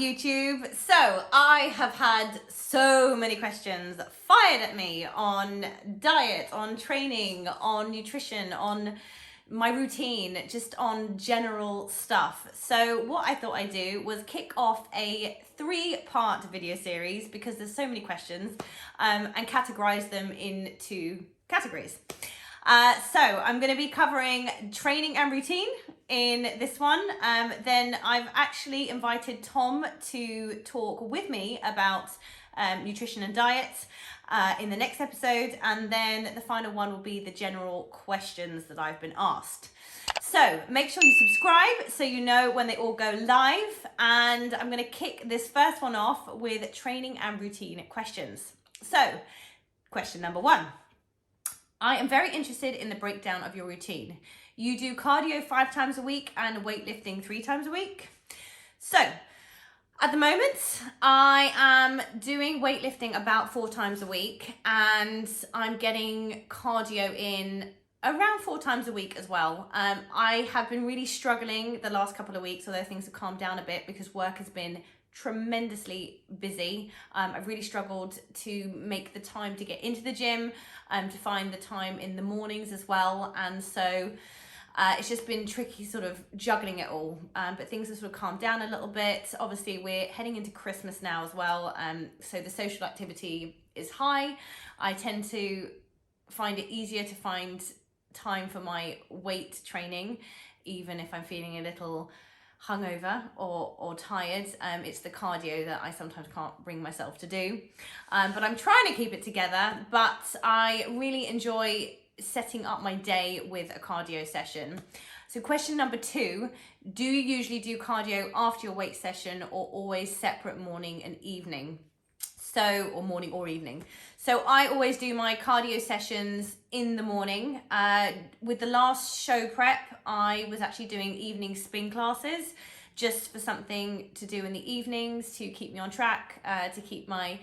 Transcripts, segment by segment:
YouTube? So I have had so many questions fired at me on diet, on training, on nutrition, on my routine, just on general stuff. So what I thought I'd do was kick off a 3-part video series because there's so many questions, and categorize them into categories. So I'm going to be covering training and routine in this one. Then I've actually invited Tom to talk with me about nutrition and diet in the next episode. And then the final one will be the general questions that I've been asked. So make sure you subscribe so you know when they all go live. And I'm going to kick this first one off with training and routine questions. So question number 1. I am very interested in the breakdown of your routine. You do cardio 5 times a week and weightlifting 3 times a week. So at the moment, I am doing weightlifting about 4 times a week, and I'm getting cardio in around 4 times a week as well. I have been really struggling the last couple of weeks, although things have calmed down a bit because work has been tremendously busy. I've really struggled to make the time to get into the gym, to find the time in the mornings as well, and so it's just been tricky sort of juggling it all, but things have sort of calmed down a little bit. Obviously we're heading into Christmas now as well, so the social activity is high. I tend to find it easier to find time for my weight training, even if I'm feeling a little hungover or tired. It's the cardio that I sometimes can't bring myself to do, but I'm trying to keep it together. But I really enjoy setting up my day with a cardio session. So question number 2, do you usually do cardio after your weight session or always separate morning and evening? So, or morning or evening. So I always do my cardio sessions in the morning. With the last show prep, I was actually doing evening spin classes just for something to do in the evenings to keep me on track, to keep my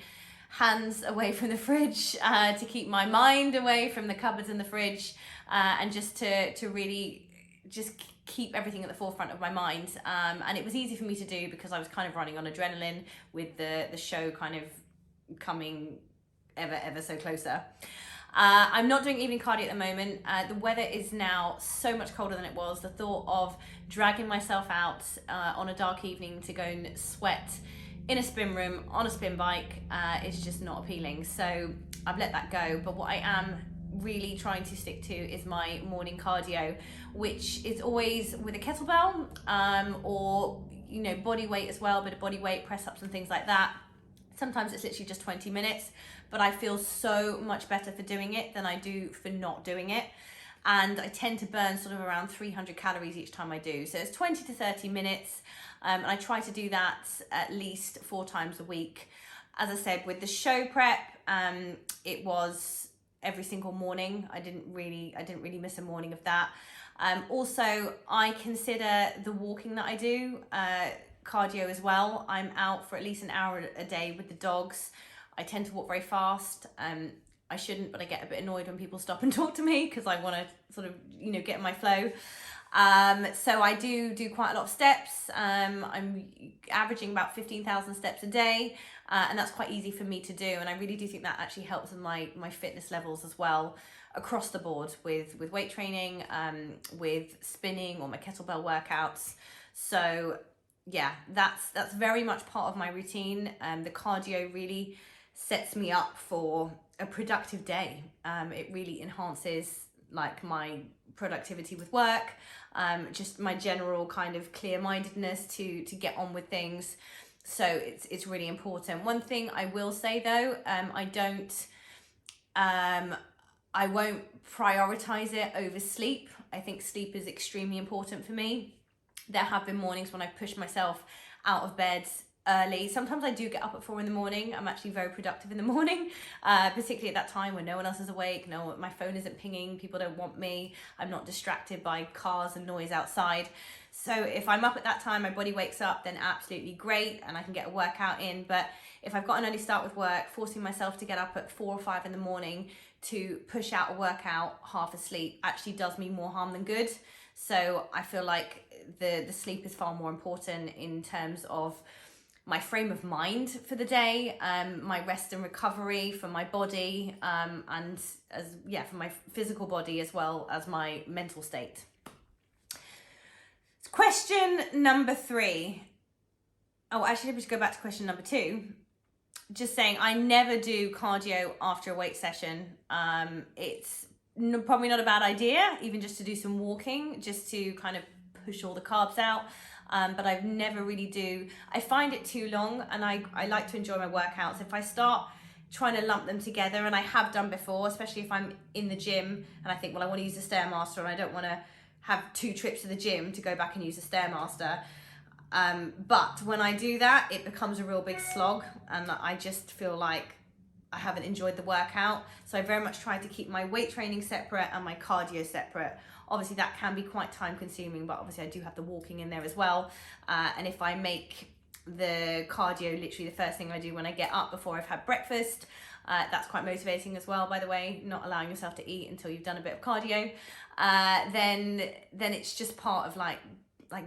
hands away from the fridge, to keep my mind away from the cupboards and the fridge, and just to really just keep everything at the forefront of my mind. And it was easy for me to do because I was kind of running on adrenaline with the show kind of coming ever so closer. I'm not doing evening cardio at the moment. The weather is now so much colder than it was. The thought of dragging myself out on a dark evening to go and sweat in a spin room on a spin bike is just not appealing. So I've let that go. But what I am really trying to stick to is my morning cardio, which is always with a kettlebell, or body weight as well, a bit of body weight, press ups and things like that. Sometimes it's literally just 20 minutes, but I feel so much better for doing it than I do for not doing it. And I tend to burn sort of around 300 calories each time I do. So it's 20 to 30 minutes. And I try to do that at least 4 times a week. As I said, with the show prep, it was every single morning. I didn't really miss a morning of that. Also, I consider the walking that I do cardio as well. I'm out for at least an hour a day with the dogs. I tend to walk very fast. I shouldn't, but I get a bit annoyed when people stop and talk to me because I want to sort of, get in my flow. So I do quite a lot of steps. I'm averaging about 15,000 steps a day, and that's quite easy for me to do. And I really do think that actually helps with my fitness levels as well, across the board with weight training, with spinning or my kettlebell workouts. So yeah, that's very much part of my routine. The cardio really sets me up for a productive day. It really enhances like my productivity with work, just my general kind of clear-mindedness to get on with things. So it's really important. One thing I will say though, I won't prioritize it over sleep. I think sleep is extremely important for me. There have been mornings when I push myself out of bed early. Sometimes I do get up at 4 in the morning. I'm actually very productive in the morning, particularly at that time when no one else is awake. No, my phone isn't pinging. People don't want me. I'm not distracted by cars and noise outside. So if I'm up at that time, my body wakes up, then absolutely great, and I can get a workout in. But if I've got an early start with work, forcing myself to get up at 4 or 5 in the morning to push out a workout half asleep actually does me more harm than good. So I feel like the sleep is far more important in terms of my frame of mind for the day, my rest and recovery for my body, and for my physical body as well as my mental state. Question number 3. Oh, actually, let me just go back to question number 2. Just saying, I never do cardio after a weight session. It's probably not a bad idea, even just to do some walking, just to kind of push all the carbs out. But I've never really I find it too long, and I like to enjoy my workouts. If I start trying to lump them together, and I have done before, especially if I'm in the gym and I think, well, I want to use the Stairmaster and I don't want to have 2 trips to the gym to go back and use the Stairmaster. But when I do that, it becomes a real big slog, and I just feel like I haven't enjoyed the workout. So I very much try to keep my weight training separate and my cardio separate. Obviously that can be quite time consuming, but obviously I do have the walking in there as well. And if I make the cardio literally the first thing I do when I get up before I've had breakfast, that's quite motivating as well, by the way, not allowing yourself to eat until you've done a bit of cardio. Then it's just part of like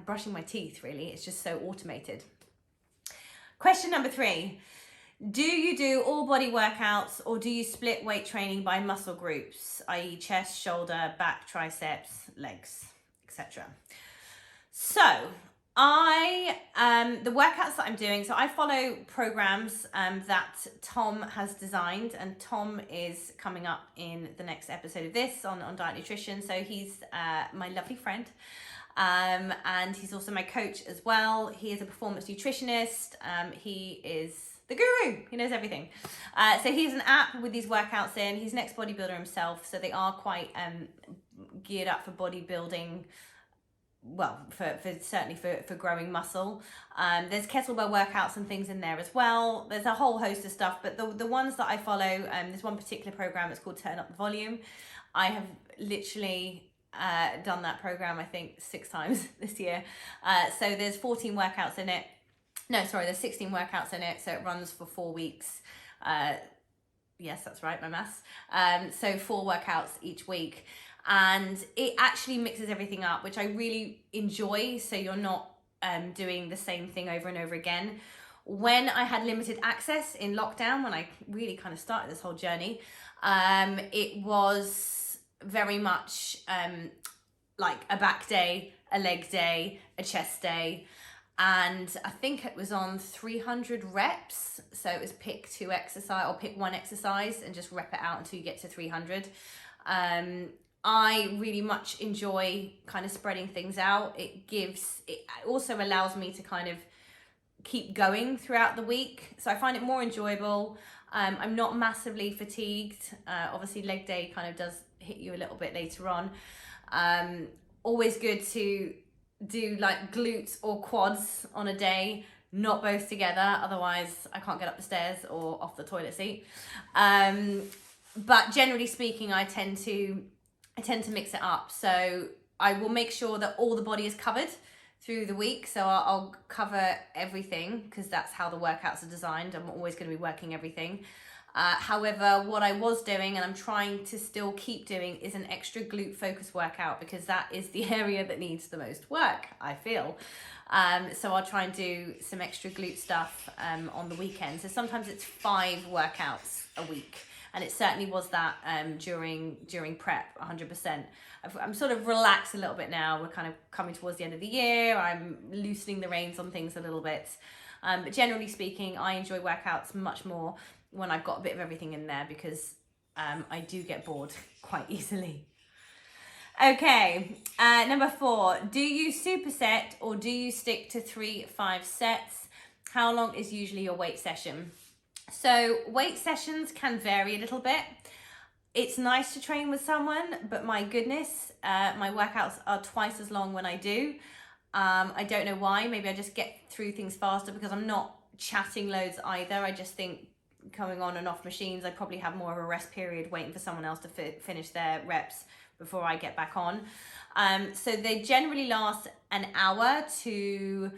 brushing my teeth, really. It's just so automated. Question number 3. Do you do all body workouts, or do you split weight training by muscle groups, i.e. chest, shoulder, back, triceps, legs, etc.? So the workouts that I'm doing, so I follow programs that Tom has designed, and Tom is coming up in the next episode of this on diet nutrition. So he's my lovely friend. And he's also my coach as well. He is a performance nutritionist. He is the guru. He knows everything. So he has an app with these workouts in. He's an ex-bodybuilder himself, so they are quite geared up for bodybuilding. Well, certainly for growing muscle. There's kettlebell workouts and things in there as well. There's a whole host of stuff, but the ones that I follow, there's one particular program. It's called Turn Up the Volume. I have literally done that program I think 6 times this year. So there's 14 workouts in it. No, sorry, there's 16 workouts in it. So it runs for 4 weeks. Yes, that's right, my maths. So 4 workouts each week. And it actually mixes everything up, which I really enjoy. So you're not doing the same thing over and over again. When I had limited access in lockdown, when I really kind of started this whole journey, it was very much like a back day, a leg day, a chest day. And I think it was on 300 reps. So it was pick one exercise and just rep it out until you get to 300. I really much enjoy kind of spreading things out. It also allows me to kind of keep going throughout the week. So I find it more enjoyable. I'm not massively fatigued. Obviously leg day kind of does hit you a little bit later on. Always good to do like glutes or quads on a day, not both together. Otherwise I can't get up the stairs or off the toilet seat. But generally speaking, I tend to mix it up. So I will make sure that all the body is covered through the week. So I'll cover everything because that's how the workouts are designed. I'm always going to be working everything. However, what I was doing, and I'm trying to still keep doing, is an extra glute focus workout because that is the area that needs the most work, I feel. So I'll try and do some extra glute stuff on the weekend. So sometimes it's 5 workouts a week. And it certainly was that during prep, 100%. I'm sort of relaxed a little bit now. We're kind of coming towards the end of the year. I'm loosening the reins on things a little bit. But generally speaking, I enjoy workouts much more when I've got a bit of everything in there because I do get bored quite easily. Okay, number 4. Do you superset or do you stick to 3-5 sets? How long is usually your weight session? So weight sessions can vary a little bit. It's nice to train with someone, but my goodness, my workouts are twice as long when I do. I don't know why. Maybe I just get through things faster because I'm not chatting loads either. I just think coming on and off machines, I probably have more of a rest period waiting for someone else to finish their reps before I get back on. So they generally last an hour to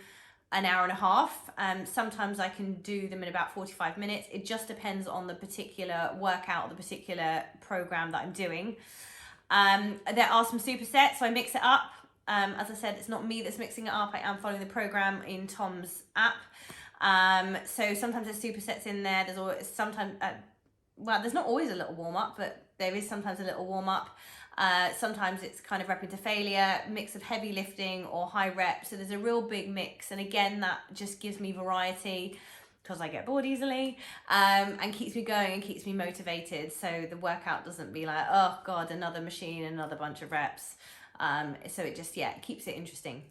an hour and a half. Sometimes I can do them in about 45 minutes. It just depends on the particular workout, the particular program that I'm doing. There are some supersets, so I mix it up. As I said, it's not me that's mixing it up. I am following the program in Tom's app. So sometimes there's supersets in there. There's always sometimes, well, there's not always a little warm up, but there is sometimes a little warm up. Sometimes it's kind of rep into failure, mix of heavy lifting or high reps. So there's a real big mix. And again, that just gives me variety because I get bored easily, and keeps me going and keeps me motivated. So the workout doesn't be like, oh God, another machine, another bunch of reps. So it just, it keeps it interesting.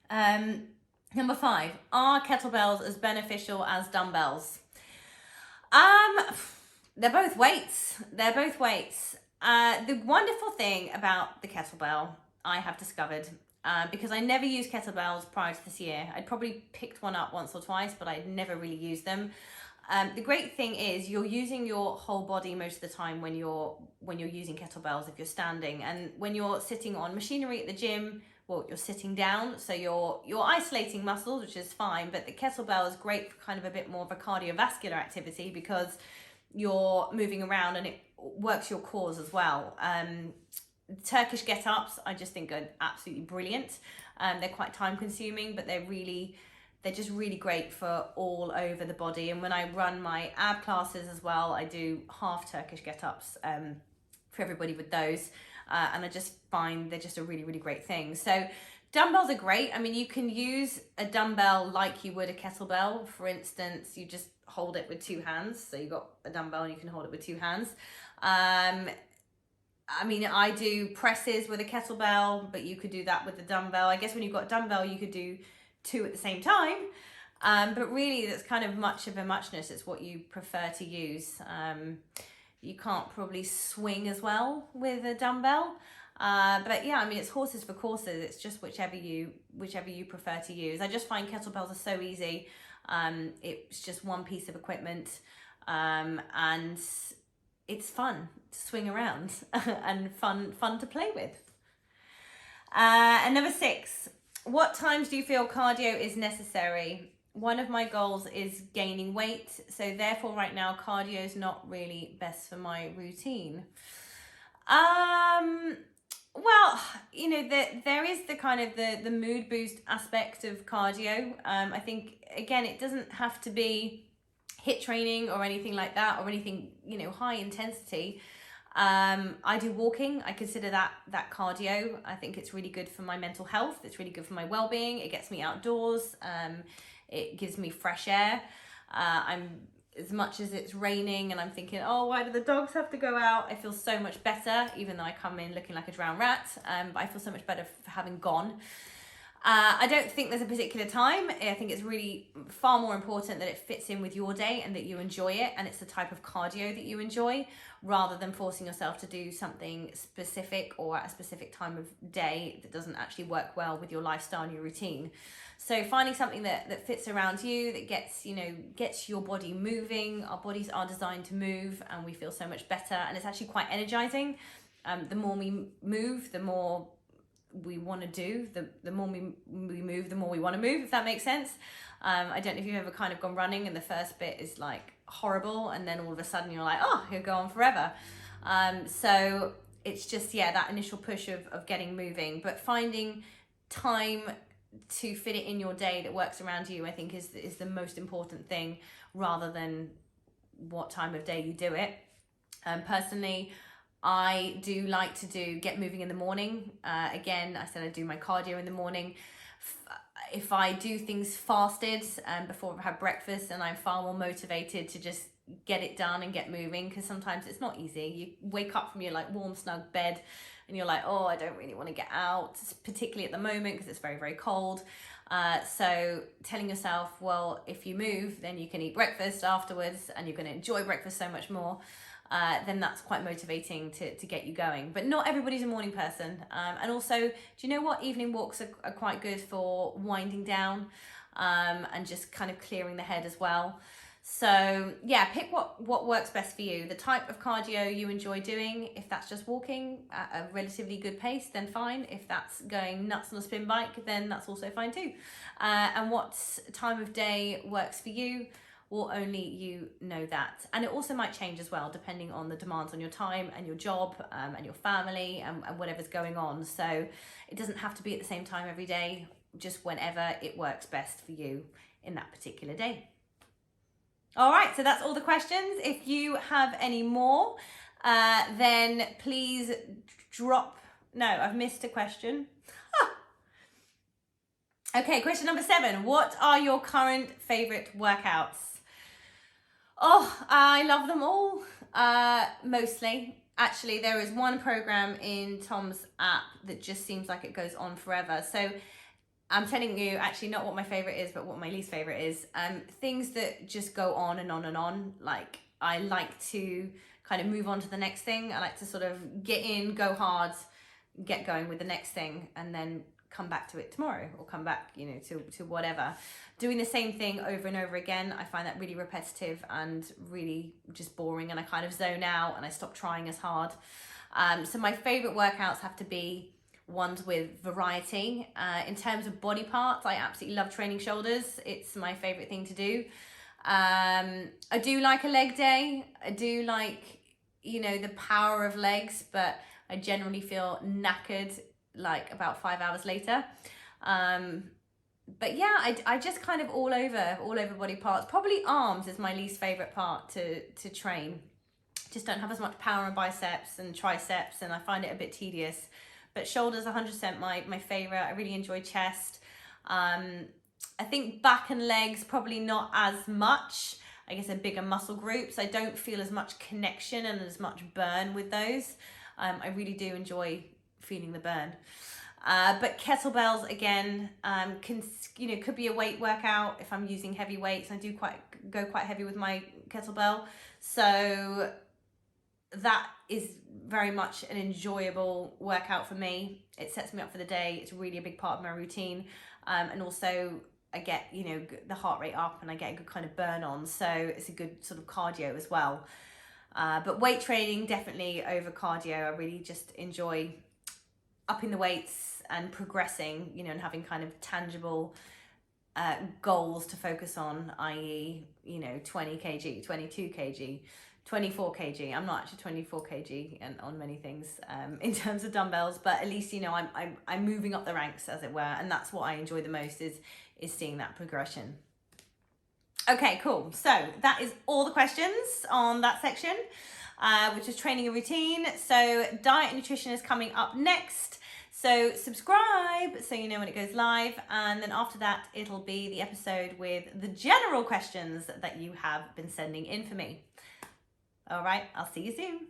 Number 5, are kettlebells as beneficial as dumbbells? They're both weights. The wonderful thing about the kettlebell, I have discovered, because I never used kettlebells prior to this year. I'd probably picked one up once or twice, but I'd never really used them. The great thing is you're using your whole body most of the time when you're using kettlebells, if you're standing, and when you're sitting on machinery at the gym, well, you're sitting down, so you're isolating muscles, which is fine, but the kettlebell is great for kind of a bit more of a cardiovascular activity because you're moving around and it works your cores as well. Turkish get-ups, I just think are absolutely brilliant. They're quite time consuming, but they're just really great for all over the body. And when I run my ab classes as well, I do half Turkish get-ups for everybody with those. And I just find they're just a really, really great thing. So dumbbells are great. I mean, you can use a dumbbell like you would a kettlebell. For instance, you just hold it with 2 hands. So you've got a dumbbell and you can hold it with 2 hands. I mean, I do presses with a kettlebell, but you could do that with a dumbbell. I guess when you've got a dumbbell, you could do 2 at the same time. But really, that's kind of much of a muchness. It's what you prefer to use. You can't probably swing as well with a dumbbell. But yeah, I mean, it's horses for courses. It's just whichever you prefer to use. I just find kettlebells are so easy. It's just one piece of equipment, and it's fun to swing around and fun to play with. And number 6, what times do you feel cardio is necessary? One of my goals is gaining weight, so therefore right now cardio is not really best for my routine. Well, you know, there is the kind of the mood boost aspect of cardio. I think, again, it doesn't have to be HIIT training or anything like that, or anything, you know, high intensity. I do walking. I consider that cardio. I think it's really good for my mental health. It's really good for my well-being. It gets me outdoors. It gives me fresh air. As much as it's raining and I'm thinking, oh, why do the dogs have to go out? I feel so much better, even though I come in looking like a drowned rat. But I feel so much better for having gone. I don't think there's a particular time. I think it's really far more important that it fits in with your day and that you enjoy it, and it's the type of cardio that you enjoy, rather than forcing yourself to do something specific or at a specific time of day that doesn't actually work well with your lifestyle and your routine. So finding something that fits around you, that gets your body moving. Our bodies are designed to move, and we feel so much better, and it's actually quite energizing. The more we move, the more we want to do, the more we move, the more we want to move, if that makes sense. I don't know if you've ever kind of gone running and the first bit is like horrible, and then all of a sudden you're like, oh, you'll go on forever. So it's just, that initial push of getting moving, but finding time to fit it in your day that works around you, I think is the most important thing, rather than what time of day you do it. Personally, I do like to get moving in the morning. Again, I said I do my cardio in the morning. If I do things fasted before I've had breakfast, and I'm far more motivated to just get it done and get moving, because sometimes it's not easy. You wake up from your like warm, snug bed and you're like, oh, I don't really want to get out, particularly at the moment because it's very, very cold. So telling yourself, well, if you move, then you can eat breakfast afterwards and you're going to enjoy breakfast so much more. Then that's quite motivating to get you going. But not everybody's a morning person. And also, do you know what? Evening walks are quite good for winding down and just kind of clearing the head as well. So pick what works best for you. The type of cardio you enjoy doing. If that's just walking at a relatively good pace, then fine. If that's going nuts on a spin bike, then that's also fine too. And what time of day works for you, well, only you know that. And it also might change as well, depending on the demands on your time and your job and your family and whatever's going on. So it doesn't have to be at the same time every day, just whenever it works best for you. in that particular day. All right, so that's all the questions. If you have any more, then please drop. No, I've missed a question. Okay, question number 7. What are your current favorite workouts? Oh, I love them all, mostly. Actually, there is one program in Tom's app that just seems like it goes on forever. So I'm telling you actually not what my favorite is, but what my least favorite is. Things that just go on and on and on. Like, I like to kind of move on to the next thing. I like to sort of get in, go hard, get going with the next thing, and then come back to it tomorrow, or come back, you know, to whatever. Doing the same thing over and over again, I find that really repetitive and really just boring, and I kind of zone out and I stop trying as hard. So my favorite workouts have to be ones with variety. In terms of body parts, I absolutely love training shoulders. It's my favorite thing to do. I do like a leg day. I do like, you know, the power of legs, but I generally feel knackered like about 5 hours later. But yeah, I just kind of all over body parts. Probably arms is my least favorite part to train. Just don't have as much power in biceps and triceps, and I find it a bit tedious. But shoulders 100% my favorite. I really enjoy chest. I think back and legs probably not as much. I guess they're bigger muscle groups. I don't feel as much connection and as much burn with those. I really do enjoy feeling the burn. But kettlebells again, could be a weight workout if I'm using heavy weights. I do go quite heavy with my kettlebell, so that is very much an enjoyable workout for me. It sets me up for the day. It's really a big part of my routine, and also I get, you know, the heart rate up and I get a good kind of burn on, so it's a good sort of cardio as well. But weight training definitely over cardio. I really just enjoy upping the weights and progressing, you know, and having kind of tangible goals to focus on, i.e., you know, 20 kg, 22 kg, 24 kg. I'm not actually 24 kg and on many things in terms of dumbbells, but at least, you know, I'm moving up the ranks, as it were, and that's what I enjoy the most is seeing that progression. Okay, cool. So that is all the questions on that section, which is training and routine. So diet and nutrition is coming up next. So subscribe so you know when it goes live. And then after that, it'll be the episode with the general questions that you have been sending in for me. All right, I'll see you soon.